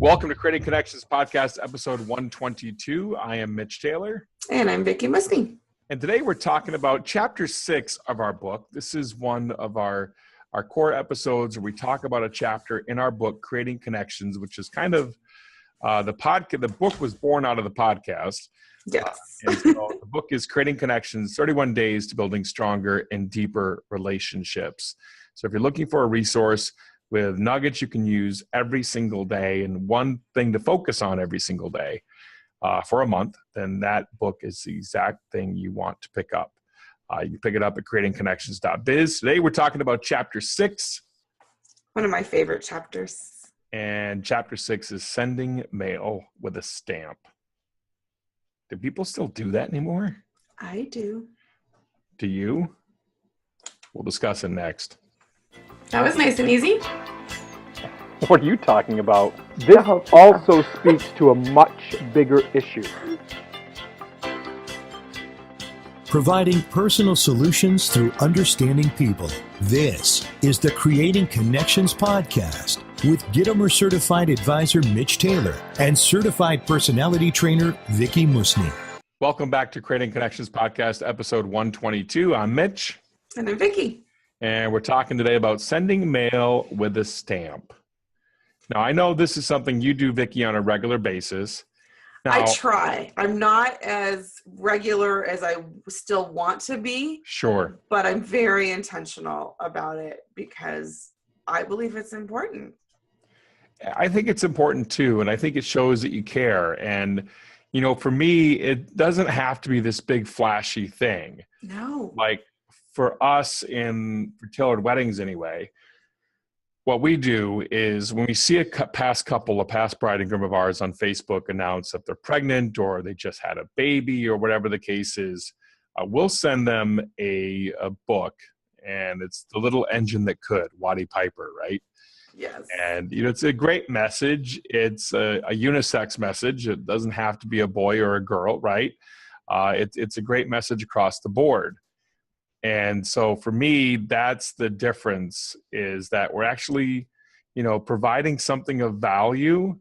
Welcome to Creating Connections Podcast, episode 122. I am Mitch Taylor. And I'm Vicki Musney. And today we're talking about chapter 6 of our book. This is one of our core episodes where we talk about a chapter in our book, Creating Connections, which is kind of the book was born out of the podcast. Yes. And so the book is Creating Connections, 31 Days to Building Stronger and Deeper Relationships. So if you're looking for a resource with nuggets you can use every single day and one thing to focus on every single day for a month, then that book is the exact thing you want to pick up. You can pick it up at creatingconnections.biz. Today we're talking about chapter 6. One of my favorite chapters. And chapter 6 is sending mail with a stamp. Do people still do that anymore? I do. Do you? We'll discuss it next. That was nice and easy. What are you talking about? This also speaks to a much bigger issue. Providing personal solutions through understanding people. This is the Creating Connections podcast with Gitomer Certified Advisor Mitch Taylor and Certified Personality Trainer Vicki Musney. Welcome back to Creating Connections podcast, episode 122. I'm Mitch. And I'm Vicki. And we're talking today about sending mail with a stamp. Now, I know this is something you do, Vicki, on a regular basis. Now, I try. I'm not as regular as I still want to be. Sure. But I'm very intentional about it because I believe it's important. I think it's important too. And I think it shows that you care. And, you know, for me, it doesn't have to be this big flashy thing. No. Like for us for tailored weddings anyway, what we do is when we see a past bride and groom of ours on Facebook announce that they're pregnant or they just had a baby or whatever the case is, we'll send them a book, and it's The Little Engine That Could, Waddy Piper, right? Yes. And, you know, it's a great message. It's a unisex message. It doesn't have to be a boy or a girl, right? It's a great message across the board. And so for me, that's the difference, is that we're actually, you know, providing something of value.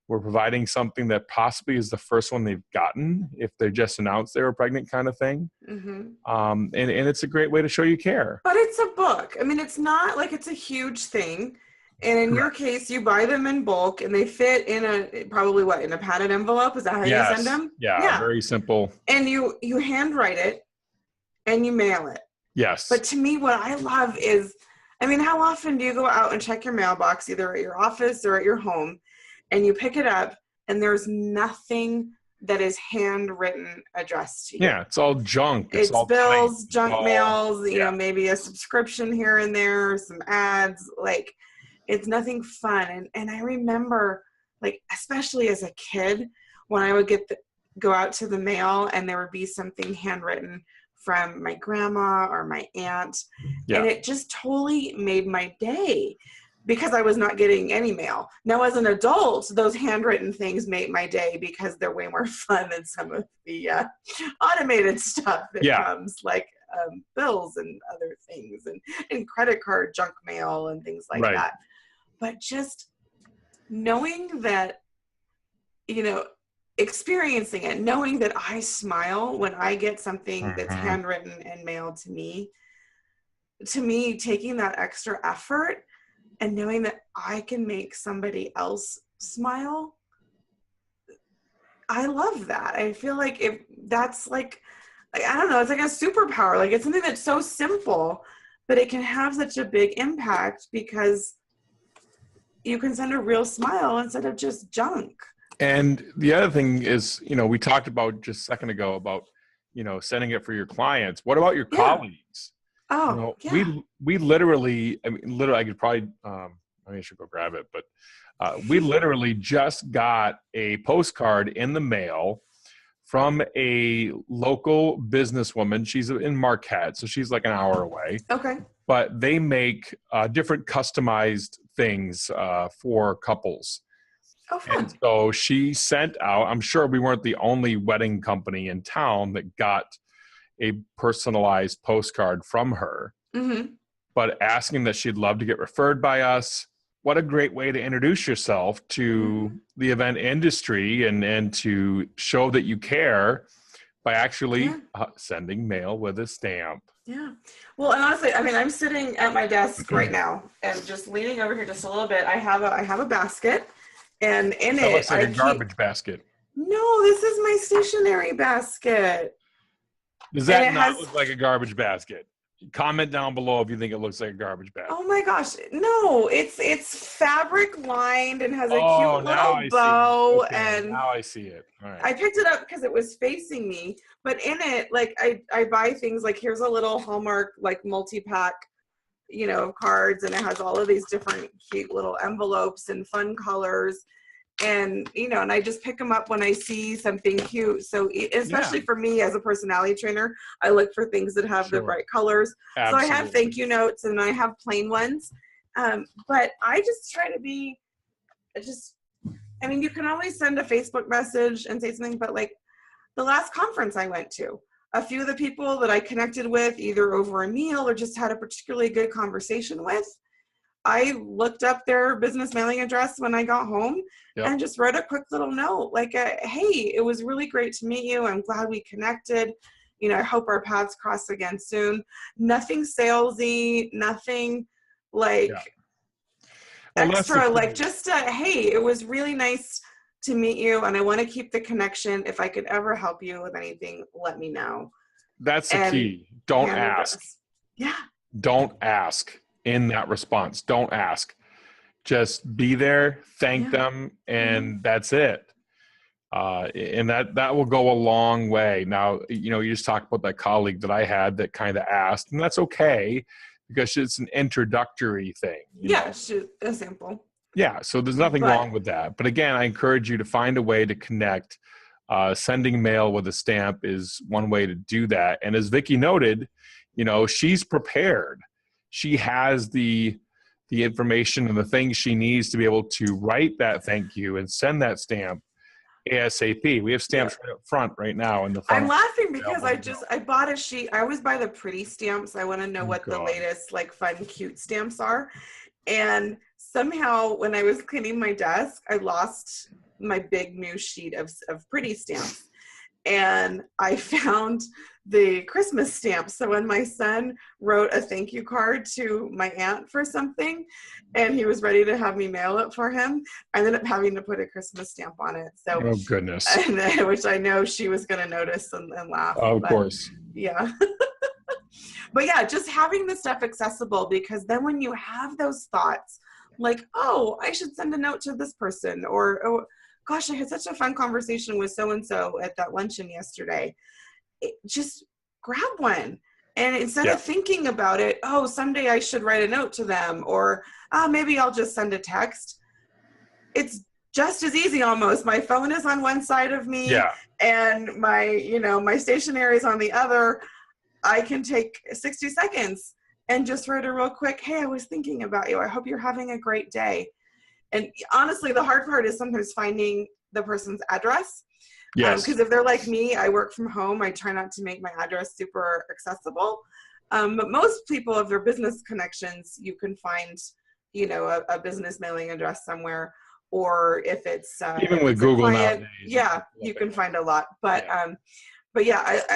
We're providing something that possibly is the first one they've gotten if they just announced they were pregnant, kind of thing. Mm-hmm. And it's a great way to show you care. But it's a book. I mean, it's not like it's a huge thing. And in your case, you buy them in bulk and they fit in in a padded envelope. Is that how you send them? Yeah, very simple. And you handwrite it and you mail it. Yes. But to me, what I love is, I mean, how often do you go out and check your mailbox, either at your office or at your home, and you pick it up and there's nothing that is handwritten addressed to you? Yeah, it's all junk. It's all bills, typed. junk mails, you know, maybe a subscription here and there, some ads. Like, it's nothing fun. And I remember, like, especially as a kid, when I would go out to the mail and there would be something handwritten from my grandma or my aunt. Yeah. And it just totally made my day because I was not getting any mail. Now, as an adult, those handwritten things make my day because they're way more fun than some of the automated stuff that comes, like bills and other things and credit card junk mail and things like that. But just knowing that, you know, experiencing it, knowing that I smile when I get something that's handwritten and mailed to me, taking that extra effort and knowing that I can make somebody else smile, I love that. I feel like if that's like, I don't know, it's like a superpower. Like, it's something that's so simple, but it can have such a big impact because you can send a real smile instead of just junk. And the other thing is, you know, we talked about just a second ago about, you know, sending it for your clients. What about your colleagues? Oh, you know, we literally, I could probably, I should go grab it, but we literally just got a postcard in the mail from a local businesswoman. She's in Marquette, so she's like an hour away. Okay. But they make different customized things for couples. Oh, fun. And so she sent out, I'm sure we weren't the only wedding company in town that got a personalized postcard from her, but asking that she'd love to get referred by us, what a great way to introduce yourself to the event industry and to show that you care by actually sending mail with a stamp. Yeah. Well, and honestly, I mean, I'm sitting at my desk right now and just leaning over here just a little bit. I have a basket, and in That it, looks like a garbage basket. No, this is my stationery basket. Does that not look like a garbage basket? Comment down below if you think it looks like a garbage basket. Oh my gosh, no! It's fabric lined and has a cute little bow. Okay, and now I see it. All right. I picked it up because it was facing me, but in it, like I buy things like here's a little Hallmark like multi-pack, of cards, and it has all of these different cute little envelopes and fun colors. And, and I just pick them up when I see something cute. So especially for me as a personality trainer, I look for things that have the bright colors. Absolutely. So I have thank you notes and I have plain ones. But I just try to be you can always send a Facebook message and say something, but like the last conference I went to, a few of the people that I connected with either over a meal or just had a particularly good conversation with, I looked up their business mailing address when I got home and just wrote a quick little note like, hey, it was really great to meet you. I'm glad we connected. I hope our paths cross again soon. Nothing salesy, nothing like extra, like just, hey, it was really nice to meet you. And I want to keep the connection. If I could ever help you with anything, let me know. That's the key. Don't ask. Yeah. Don't ask. In that response, don't ask, just be there, thank them, and that's it. And that will go a long way. Now, you just talked about that colleague that I had that kind of asked, and that's okay because it's an introductory thing. Shoot a sample. Yeah, so there's nothing wrong with that. But again, I encourage you to find a way to connect. Sending mail with a stamp is one way to do that. And as Vicki noted, she's prepared. She has the information and the things she needs to be able to write that thank you and send that stamp ASAP. We have stamps right up front right now in the front. I'm laughing because I bought a sheet. I always buy the pretty stamps. I want to know what the latest like fun, cute stamps are. And somehow when I was cleaning my desk, I lost my big new sheet of pretty stamps. And I found the Christmas stamp. So when my son wrote a thank you card to my aunt for something, and he was ready to have me mail it for him, I ended up having to put a Christmas stamp on it. So, oh goodness, which I know she was going to notice and laugh. Oh, of course. Yeah. But yeah, just having the stuff accessible, because then when you have those thoughts, like, oh, I should send a note to this person, or oh, gosh, I had such a fun conversation with so-and-so at that luncheon yesterday. Just grab one. And instead of thinking about it, oh, someday I should write a note to them, or maybe I'll just send a text. It's just as easy almost. My phone is on one side of me and my stationery is on the other. I can take 60 seconds and just write a real quick, hey, I was thinking about you. I hope you're having a great day. And honestly, the hard part is sometimes finding the person's address. Yes. Because if they're like me, I work from home. I try not to make my address super accessible. But most people, if they're business connections, you can find, a business mailing address somewhere. Or if it's even with Google client, nowadays, you can find a lot. But I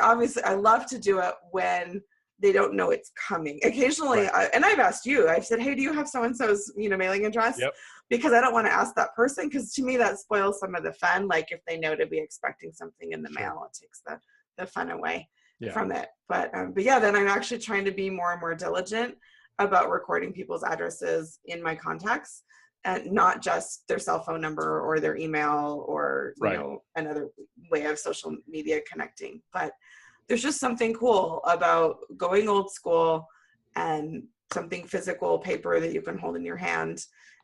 obviously I love to do it when they don't know it's coming. Occasionally, and I've asked you. I've said, hey, do you have so and so's mailing address? Yep. Because I don't want to ask that person, because to me that spoils some of the fun. Like if they know to be expecting something in the mail, it takes the fun away from it. But then I'm actually trying to be more and more diligent about recording people's addresses in my contacts, and not just their cell phone number or their email or another way of social media connecting. But there's just something cool about going old school and something physical, paper that you can hold in your hand.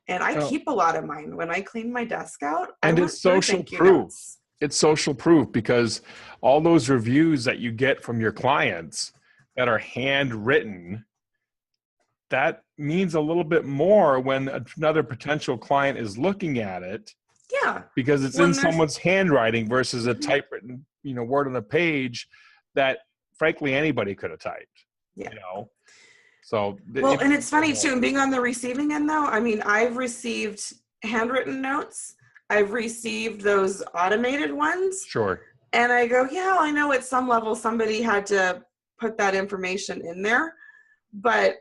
And I keep a lot of mine when I clean my desk out. And it's social proof. It's social proof, because all those reviews that you get from your clients that are handwritten, that means a little bit more when another potential client is looking at it. Yeah. Because it's in someone's handwriting versus a typewritten, word on a page that frankly anybody could have typed. Yeah. So well, and it's funny too, being on the receiving end though. I mean, I've received handwritten notes. I've received those automated ones. Sure. And I go, yeah, I know at some level somebody had to put that information in there, but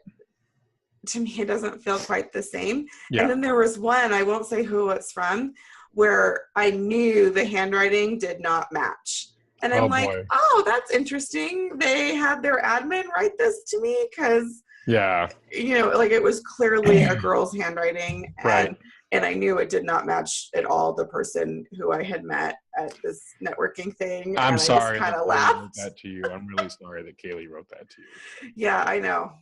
to me it doesn't feel quite the same. Yeah. And then there was one, I won't say who it's from, where I knew the handwriting did not match. And I'm like, boy. oh, that's interesting. They had their admin write this to me because, you know, like it was clearly a girl's handwriting. Right. And I knew it did not match at all the person who I had met at this networking thing. I'm sorry. I just kind of Kaylee laughed. wrote that to you. I'm really sorry that Kaylee wrote that to you. Yeah, I know.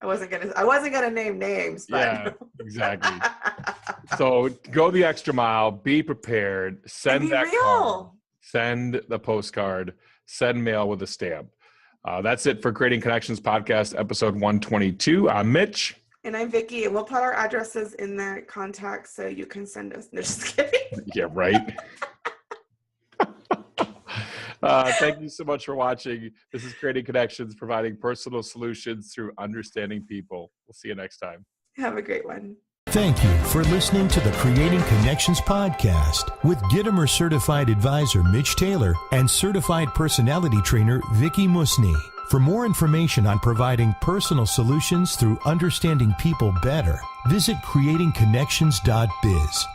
I wasn't gonna name names, but yeah, exactly. So go the extra mile, be prepared, send that card, send the postcard, send mail with a stamp. That's it for Creating Connections podcast, episode 122. I'm Mitch. And I'm Vicky, and we'll put our addresses in the contacts so you can send us. No, just kidding. Yeah, right. Thank you so much for watching. This is Creating Connections, providing personal solutions through understanding people. We'll see you next time. Have a great one. Thank you for listening to the Creating Connections podcast with Gittimer Certified Advisor Mitch Taylor and Certified Personality Trainer Vicky Musni. For more information on providing personal solutions through understanding people better, visit creatingconnections.biz.